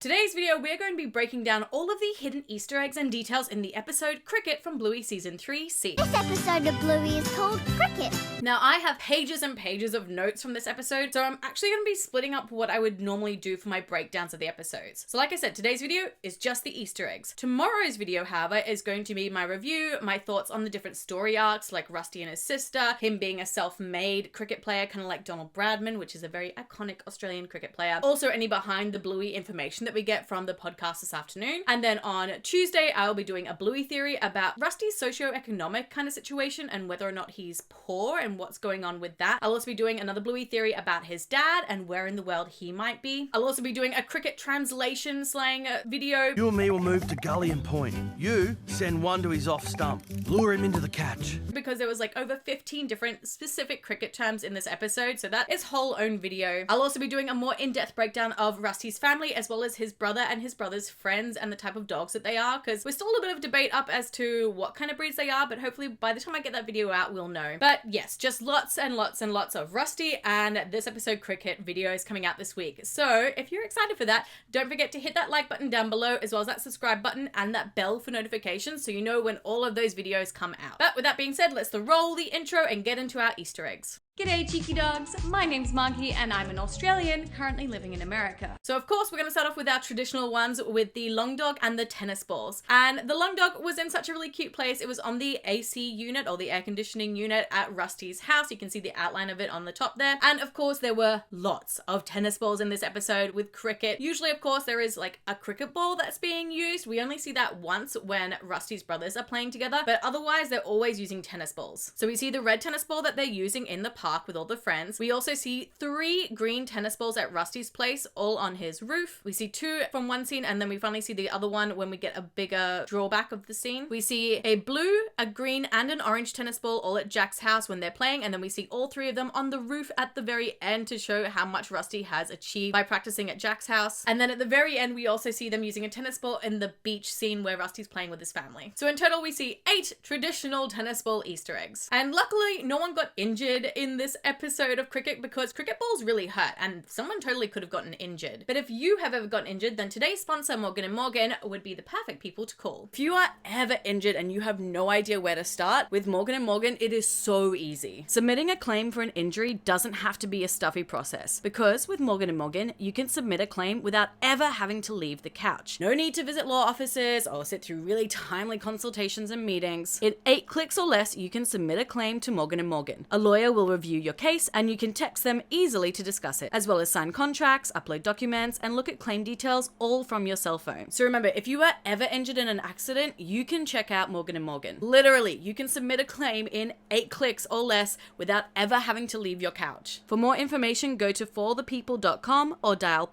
Today's video, we're going to be breaking down all of the hidden Easter eggs and details in the episode Cricket from Bluey Season 3C. This episode of Bluey is called Cricket. Now, I have pages and pages of notes from this episode, so I'm actually going to be splitting up what I would normally do for my breakdowns of the episodes. So like I said, today's video is just the Easter eggs. Tomorrow's video, however, is going to be my review, my thoughts on the different story arcs, like Rusty and his sister, him being a self-made cricket player, kind of like Donald Bradman, which is a very iconic Australian cricket player. Also, any behind the Bluey information that we get from the podcast this afternoon. And then on Tuesday, I'll be doing a Bluey theory about Rusty's socioeconomic kind of situation and whether or not he's poor and what's going on with that. I'll also be doing another Bluey theory about his dad and where in the world he might be. I'll also be doing a cricket translation slang video. You and me will move to Gully and Point. You send one to his off stump. Lure him into the catch. Because there was like over 15 different specific cricket terms in this episode, so that is whole own video. I'll also be doing a more in-depth breakdown of Rusty's family as well as his brother and his brother's friends and the type of dogs that they are, because we're still a bit of debate up as to what kind of breeds they are, but hopefully by the time I get that video out, we'll know. But yes, just lots and lots and lots of Rusty and this episode Cricket videos coming out this week. So if you're excited for that, don't forget to hit that like button down below as well as that subscribe button and that bell for notifications so you know when all of those videos come out. But with that being said, let's roll the intro and get into our Easter eggs. G'day cheeky dogs, my name's Marky and I'm an Australian currently living in America. So of course we're going to start off with our traditional ones with the long dog and the tennis balls. And the long dog was in such a really cute place. It was on the AC unit or the air conditioning unit at Rusty's house. You can see the outline of it on the top there. And of course there were lots of tennis balls in this episode with cricket. Usually of course there is like a cricket ball that's being used. We only see that once when Rusty's brothers are playing together, but otherwise they're always using tennis balls. So we see the red tennis ball that they're using in the park with all the friends. We also see 3 green tennis balls at Rusty's place, all on his roof. We see 2 from one scene, and then we finally see the other one when we get a bigger drawback of the scene. We see a blue, a green, and an orange tennis ball all at Jack's house when they're playing, and then we see all 3 of them on the roof at the very end to show how much Rusty has achieved by practicing at Jack's house. And then at the very end, we also see them using a tennis ball in the beach scene where Rusty's playing with his family. So in total, we see 8 traditional tennis ball Easter eggs. And luckily, no one got injured in this episode of cricket because cricket balls really hurt and someone totally could have gotten injured. But if you have ever gotten injured, then today's sponsor, Morgan & Morgan, would be the perfect people to call. If you are ever injured and you have no idea where to start, with Morgan & Morgan, it is so easy. Submitting a claim for an injury doesn't have to be a stuffy process because with Morgan & Morgan, you can submit a claim without ever having to leave the couch. No need to visit law offices or sit through really timely consultations and meetings. In 8 clicks or less, you can submit a claim to Morgan & Morgan. A lawyer will review your case and you can text them easily to discuss it, as well as sign contracts, upload documents, and look at claim details all from your cell phone. So remember, if you are ever injured in an accident, you can check out Morgan & Morgan. Literally, you can submit a claim in 8 clicks or less without ever having to leave your couch. For more information, go to forthepeople.com or dial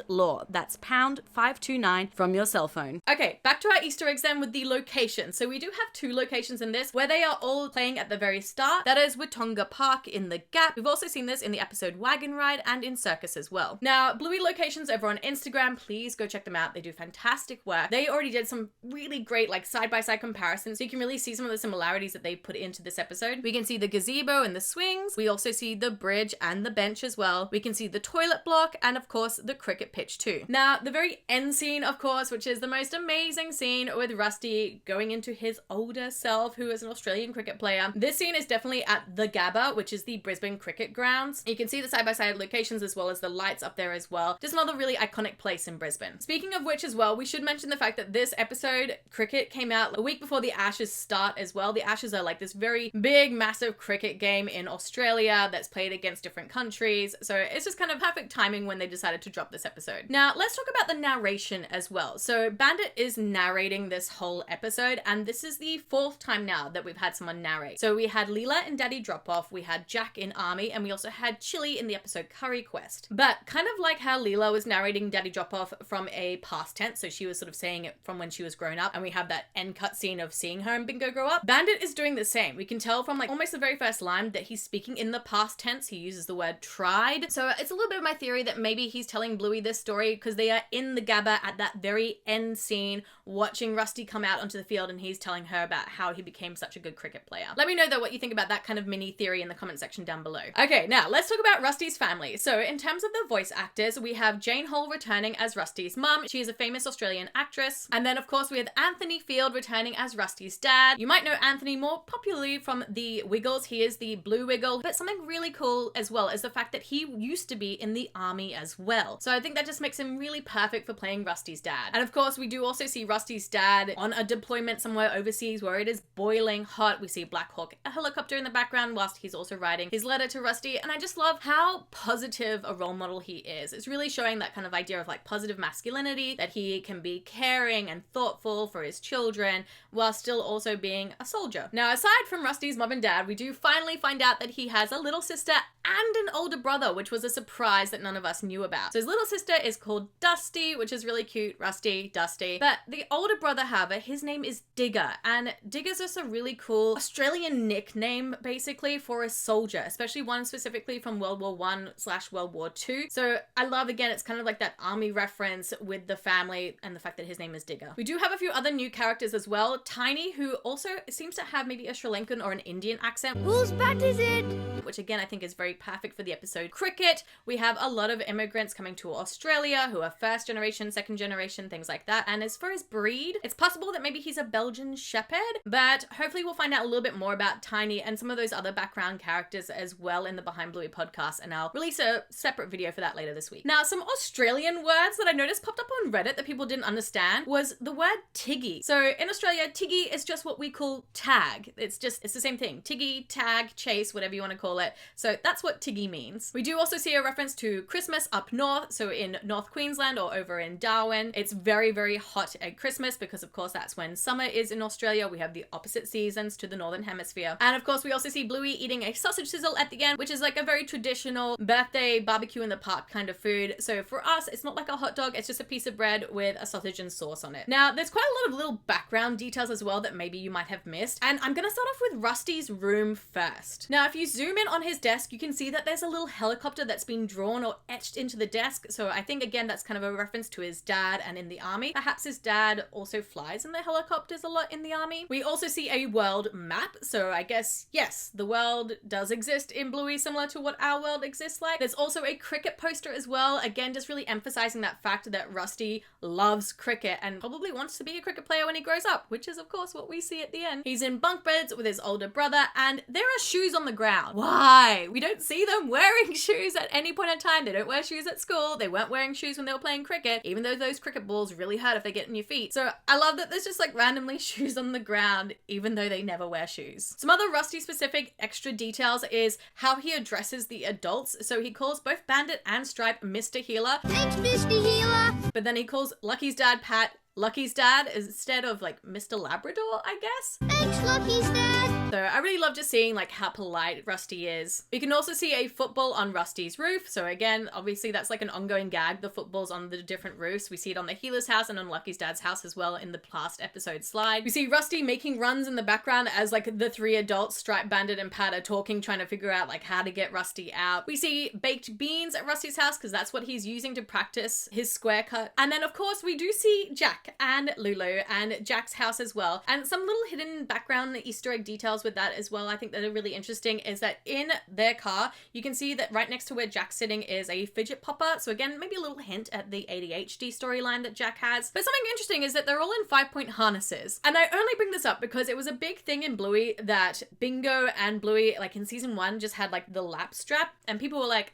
#law. That's #529 from your cell phone. Okay, back to our Easter eggs then with the location. So we do have 2 locations in this where they are all playing at the very start. That is Watonga Park in the Gap. We've also seen this in the episode Wagon Ride and in Circus as well. Now, Bluey locations over on Instagram, please go check them out. They do fantastic work. They already did some really great like side-by-side comparisons, so you can really see some of the similarities that they put into this episode. We can see the gazebo and the swings. We also see the bridge and the bench as well. We can see the toilet block and of course the cricket pitch too. Now, the very end scene, of course, which is the most amazing scene with Rusty going into his older self, who is an Australian cricket player. This scene is definitely at the Gabba, which is the Brisbane cricket grounds. You can see the side-by-side locations as well as the lights up there as well. Just another really iconic place in Brisbane. Speaking of which as well, we should mention the fact that this episode, Cricket, came out a week before the Ashes start as well. The Ashes are like this very big, massive cricket game in Australia that's played against different countries. So it's just kind of perfect timing when they decided to drop this episode. Now, let's talk about the narration as well. So Bandit is narrating this whole episode, and this is the 4th time now that we've had someone narrate. So we had Leela in Daddy Drop Off, we had Jack in Army, and we also had Chili in the episode Curry Quest. But kind of like how Leela was narrating Daddy Drop Off from a past tense, so she was sort of saying it from when she was grown up, and we have that end cut scene of seeing her and Bingo grow up. Bandit is doing the same. We can tell from like almost the very first line that he's speaking in the past tense. He uses the word tried. So it's a little bit of my theory that maybe he's telling Bluey this story because they are in the Gabba at that very end scene watching Rusty come out onto the field and he's telling her about how he became such a good cricket player. Let me know though what you think about that kind of mini theory in the comment section section down below. Okay, now let's talk about Rusty's family. So in terms of the voice actors, we have Jane Hall returning as Rusty's mum. She is a famous Australian actress. And then of course we have Anthony Field returning as Rusty's dad. You might know Anthony more popularly from the Wiggles. He is the Blue Wiggle, but something really cool as well is the fact that he used to be in the army as well. So I think that just makes him really perfect for playing Rusty's dad. And of course we do also see Rusty's dad on a deployment somewhere overseas where it is boiling hot. We see Black Hawk helicopter in the background whilst he's also writing his letter to Rusty, and I just love how positive a role model he is. It's really showing that kind of idea of like positive masculinity, that he can be caring and thoughtful for his children while still also being a soldier. Now, aside from Rusty's mom and dad, we do finally find out that he has a little sister and an older brother, which was a surprise that none of us knew about. So his little sister is called Dusty, which is really cute. Rusty, Dusty. But the older brother, however, his name is Digger, and Digger's just a really cool Australian nickname basically for a soldier, especially one specifically from World War I/World War II. So I love, again, it's kind of like that army reference with the family and the fact that his name is Digger. We do have a few other new characters as well. Tiny, who also seems to have maybe a Sri Lankan or an Indian accent. Whose bat is it? Which again, I think is very perfect for the episode Cricket. We have a lot of immigrants coming to Australia who are first generation, second generation, things like that. And as for his breed, it's possible that maybe he's a Belgian Shepherd, but hopefully we'll find out a little bit more about Tiny and some of those other background characters as well in the Behind Bluey podcast, and I'll release a separate video for that later this week. Now, some Australian words that I noticed popped up on Reddit that people didn't understand was the word Tiggy. So in Australia, Tiggy is just what we call tag. It's the same thing. Tiggy, tag, chase, whatever you want to call it. So that's what Tiggy means. We do also see a reference to Christmas up north. So in North Queensland or over in Darwin, it's very, very hot at Christmas because of course that's when summer is in Australia. We have the opposite seasons to the Northern Hemisphere. And of course we also see Bluey eating a sausage sizzle at the end, which is like a very traditional birthday barbecue in the park kind of food. So for us, it's not like a hot dog, it's just a piece of bread with a sausage and sauce on it. Now, there's quite a lot of little background details as well that maybe you might have missed. And I'm gonna start off with Rusty's room first. Now, if you zoom in on his desk, you can see that there's a little helicopter that's been drawn or etched into the desk. So I think, again, that's kind of a reference to his dad and in the army. Perhaps his dad also flies in the helicopters a lot in the army. We also see a world map. So I guess, yes, the world does exist in Bluey, similar to what our world exists like. There's also a cricket poster as well. Again, just really emphasizing that fact that Rusty loves cricket and probably wants to be a cricket player when he grows up, which is of course what we see at the end. He's in bunk beds with his older brother and there are shoes on the ground. Why? We don't see them wearing shoes at any point in time. They don't wear shoes at school. They weren't wearing shoes when they were playing cricket, even though those cricket balls really hurt if they get in your feet. So I love that there's just like randomly shoes on the ground, even though they never wear shoes. Some other Rusty specific extra details is how he addresses the adults. So he calls both Bandit and Stripe Mr. Healer. Thanks, Mr. Healer. But then he calls Lucky's dad Pat Lucky's dad instead of like Mr. Labrador, I guess. Thanks, Lucky's dad. So I really love just seeing like how polite Rusty is. We can also see a football on Rusty's roof. So again, obviously that's like an ongoing gag. The football's on the different roofs. We see it on the Healer's house and on Lucky's dad's house as well in the past episode slide. We see Rusty making runs in the background as like the three adults, Stripe, Bandit, and Pat, are talking, trying to figure out like how to get Rusty out. We see baked beans at Rusty's house because that's what he's using to practice his square cut. And then of course we do see Jack and Lulu and Jack's house as well. And some little hidden background Easter egg details with that as well I think that are really interesting is that in their car, you can see that right next to where Jack's sitting is a fidget popper. So again, maybe a little hint at the ADHD storyline that Jack has. But something interesting is that they're all in 5-point harnesses. And I only bring this up because it was a big thing in Bluey that Bingo and Bluey, like in season 1, just had like the lap strap. And people were like,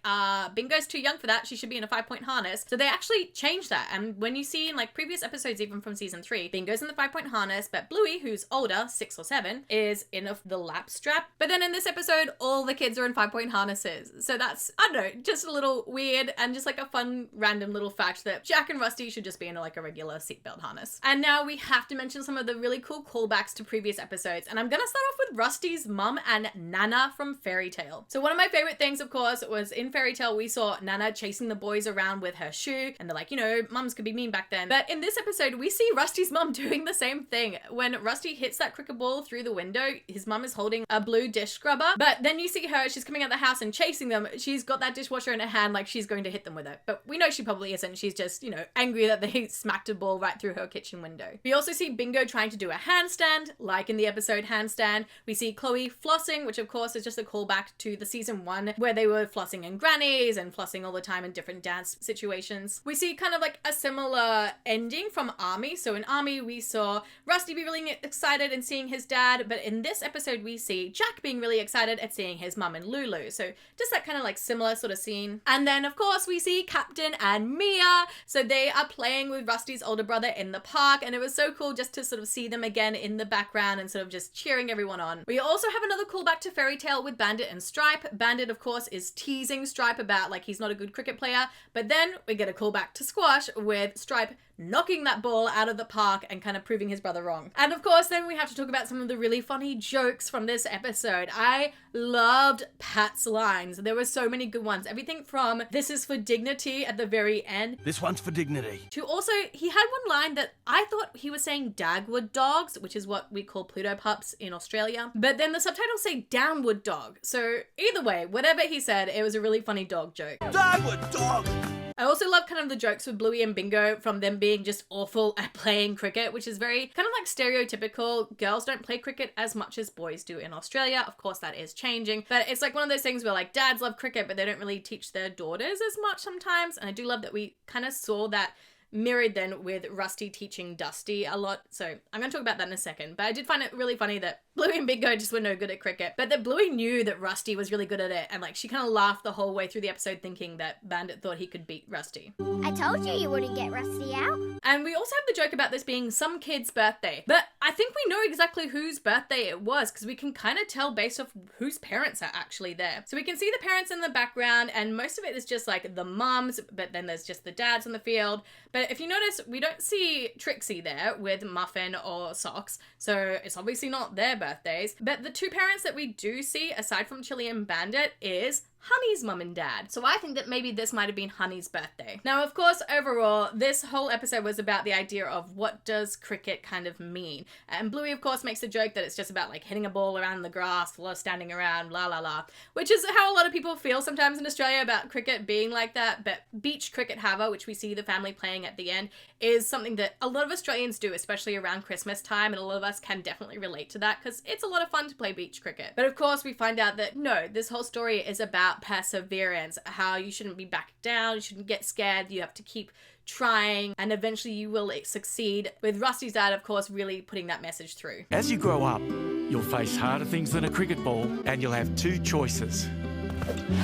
Bingo's too young for that. She should be in a 5-point harness. So they actually changed that. And when you see in like previous episodes, even from season 3, Bingo's in the 5-point harness, but Bluey, who's older, 6 or 7, is in the lap strap. But then in this episode, all the kids are in 5-point harnesses. So that's, I don't know, just a little weird and just like a fun random little fact that Jack and Rusty should just be in like a regular seatbelt harness. And now we have to mention some of the really cool callbacks to previous episodes. And I'm gonna start off with Rusty's mum and Nana from Fairy Tale. So one of my favorite things, of course, was in Fairy Tale, we saw Nana chasing the boys around with her shoe. And they're like, you know, mums could be mean back then. But in this episode, we see Rusty's mum doing the same thing. When Rusty hits that cricket ball through the window, his his mum is holding a blue dish scrubber, but then you see her, she's coming out the house and chasing them. She's got that dishwasher in her hand like she's going to hit them with it, but we know she probably isn't. She's just, you know, angry that they smacked a ball right through her kitchen window. We also see Bingo trying to do a handstand, like in the episode Handstand. We see Chloe flossing, which of course is just a callback to the season 1 where they were flossing in grannies and flossing all the time in different dance situations. We see kind of like a similar ending from Army. So in Army, we saw Rusty be really excited and seeing his dad, but in this episode, we see Jack being really excited at seeing his mum and Lulu. So just that kind of like similar sort of scene. And then of course, we see Captain and Mia. So they are playing with Rusty's older brother in the park, and it was so cool just to sort of see them again in the background and sort of just cheering everyone on. We also have another callback to Fairy Tale with Bandit and Stripe. Bandit, of course, is teasing Stripe about like he's not a good cricket player, but then we get a callback to Squash with Stripe knocking that ball out of the park and kind of proving his brother wrong. And of course, then we have to talk about some of the really funny jokes from this episode. I loved Pat's lines. There were so many good ones. Everything from "this is for dignity" at the very end. This one's for dignity. To also, he had one line that I thought he was saying Dagwood dogs, which is what we call Pluto pups in Australia. But then the subtitles say downward dog. So either way, whatever he said, it was a really funny dog joke. Dagwood dog! I also love kind of the jokes with Bluey and Bingo from them being just awful at playing cricket, which is very kind of like stereotypical. Girls don't play cricket as much as boys do in Australia. Of course, that is changing, but it's like one of those things where like dads love cricket, but they don't really teach their daughters as much sometimes. And I do love that we kind of saw that mirrored then with Rusty teaching Dusty a lot. So I'm going to talk about that in a second, but I did find it really funny that Bluey and Bingo just were no good at cricket, but that Bluey knew that Rusty was really good at it, and like she kind of laughed the whole way through the episode thinking that Bandit thought he could beat Rusty. I told you wouldn't get Rusty out. And we also have the joke about this being some kid's birthday, but I think we know exactly whose birthday it was because we can kind of tell based off whose parents are actually there. So we can see the parents in the background, and most of it is just like the mums, but then there's just the dads on the field. But if you notice, we don't see Trixie there with Muffin or Socks, so it's obviously not their birthdays. But the two parents that we do see, aside from Chili and Bandit, is Honey's mum and dad. So I think that maybe this might have been Honey's birthday. Now, of course, overall, this whole episode was about the idea of what does cricket kind of mean. And Bluey, of course, makes the joke that it's just about like hitting a ball around the grass, standing around, la la la, which is how a lot of people feel sometimes in Australia about cricket being like that. But beach cricket haver, which we see the family playing at the end, is something that a lot of Australians do, especially around Christmas time. And a lot of us can definitely relate to that because it's a lot of fun to play beach cricket. But of course, we find out that no, this whole story is about perseverance, how you shouldn't be back down, you shouldn't get scared, you have to keep trying, and eventually you will succeed, with Rusty's dad, of course, really putting that message through. As you grow up, you'll face harder things than a cricket ball, and you'll have two choices.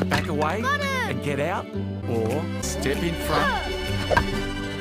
Back away and get out, or step in front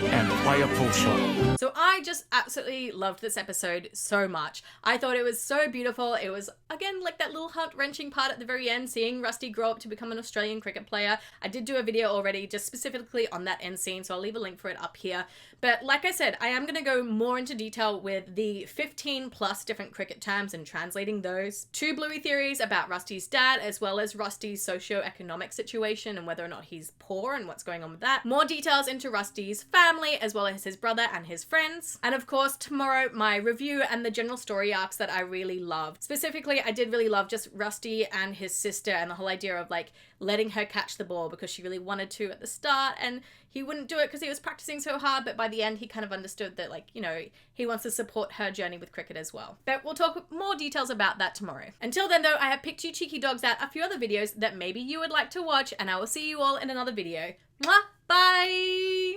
and play a pull shot. So I just absolutely loved this episode so much. I thought it was so beautiful. It was, again, like that little heart-wrenching part at the very end, seeing Rusty grow up to become an Australian cricket player. I did do a video already just specifically on that end scene, so I'll leave a link for it up here. But like I said, I am going to go more into detail with the 15 plus different cricket terms and translating those. 2 Bluey theories about Rusty's dad, as well as Rusty's socio-economic situation and whether or not he's poor and what's going on with that. More details into Rusty's family, as well as his brother and his friends. And of course, tomorrow, my review and the general story arcs that I really loved. Specifically, I did really love just Rusty and his sister and the whole idea of like letting her catch the ball because she really wanted to at the start, and he wouldn't do it because he was practicing so hard, but by the end he kind of understood that, like, you know, he wants to support her journey with cricket as well. But we'll talk more details about that tomorrow. Until then though, I have picked you cheeky dogs out a few other videos that maybe you would like to watch, and I will see you all in another video. Mwah! Bye!